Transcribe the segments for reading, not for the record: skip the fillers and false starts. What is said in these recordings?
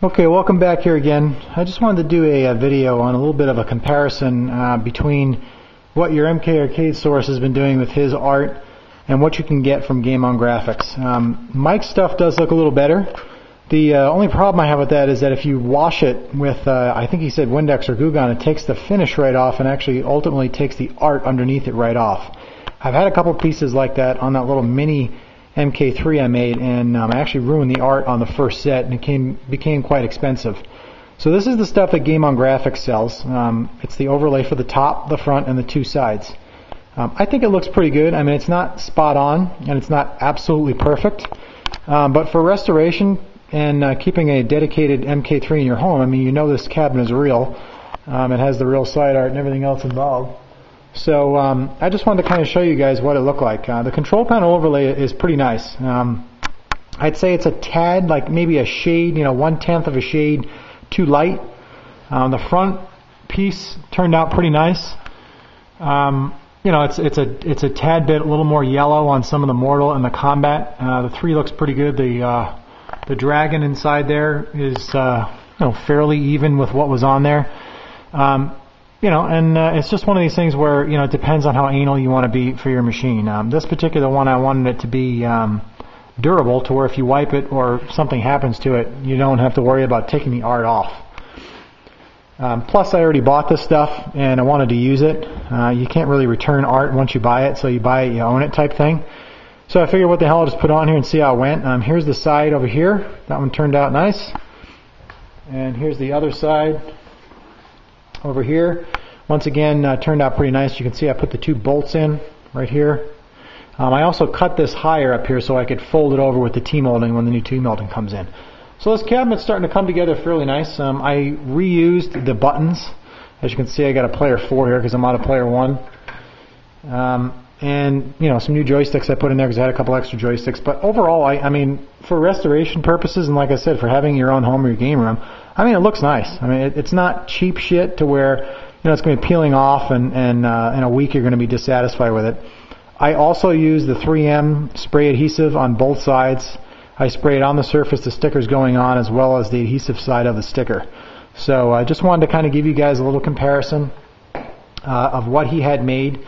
Okay, welcome back here again. I just wanted to do a video on a little bit of a comparison between what your MK Arcade source has been doing with his art and what you can get from GameonGraphix. Mike's stuff does look a little better. The only problem I have with that is that if you wash it with, I think he said Windex or Goo Gone, it takes the finish right off and actually ultimately takes the art underneath it right off. I've had a couple pieces like that on that little mini UMK3 I made, and I actually ruined the art on the first set, and it became quite expensive. So this is the stuff that GameonGraphix sells. It's the overlay for the top, the front, and the two sides. I think it looks pretty good. I mean, it's not spot on, and it's not absolutely perfect, but for restoration and keeping a dedicated MK3 in your home, I mean, you know this cabinet is real. It has the real side art and everything else involved. So I just wanted to kind of show you guys what it looked like. The control panel overlay is pretty nice. I'd say it's a tad, like maybe a shade, 1/10 of a shade too light. The front piece turned out pretty nice. It's a tad bit a little more yellow on some of the Mortal and the Kombat. The 3 looks pretty good. The dragon inside there is fairly even with what was on there. It's just one of these things where, it depends on how anal you want to be for your machine. This particular one, I wanted it to be durable to where if you wipe it or something happens to it, you don't have to worry about taking the art off. Plus, I already bought this stuff, and I wanted to use it. You can't really return art once you buy it, so you buy it, you own it type thing. So I figured, what the hell, I'll just put it on here and see how it went. Here's the side over here. That one turned out nice. And here's the other side over here. Once again, turned out pretty nice. You can see I put the 2 bolts in right here. I also cut this higher up here so I could fold it over with the T-molding when the new T-molding comes in. So this cabinet's starting to come together fairly nice. I reused the buttons. As you can see, I got a player 4 here because I'm out of player 1. And some new joysticks I put in there because I had a couple extra joysticks. But overall, I mean, for restoration purposes, and like I said, for having your own home or your game room, I mean, it looks nice. I mean, it's not cheap shit to where it's going to be peeling off, and in a week you're going to be dissatisfied with it. I also use the 3M spray adhesive on both sides. I spray it on the surface, the sticker's going on, as well as the adhesive side of the sticker. So I just wanted to kind of give you guys a little comparison of what he had made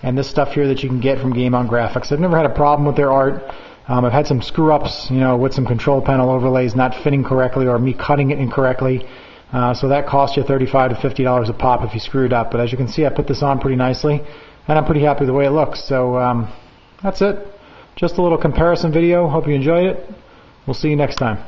and this stuff here that you can get from GameonGraphix. I've never had a problem with their art. I've had some screw-ups, with some control panel overlays not fitting correctly or me cutting it incorrectly. So that costs you $35 to $50 a pop if you screw it up. But as you can see, I put this on pretty nicely, and I'm pretty happy with the way it looks. So that's it. Just a little comparison video. Hope you enjoyed it. We'll see you next time.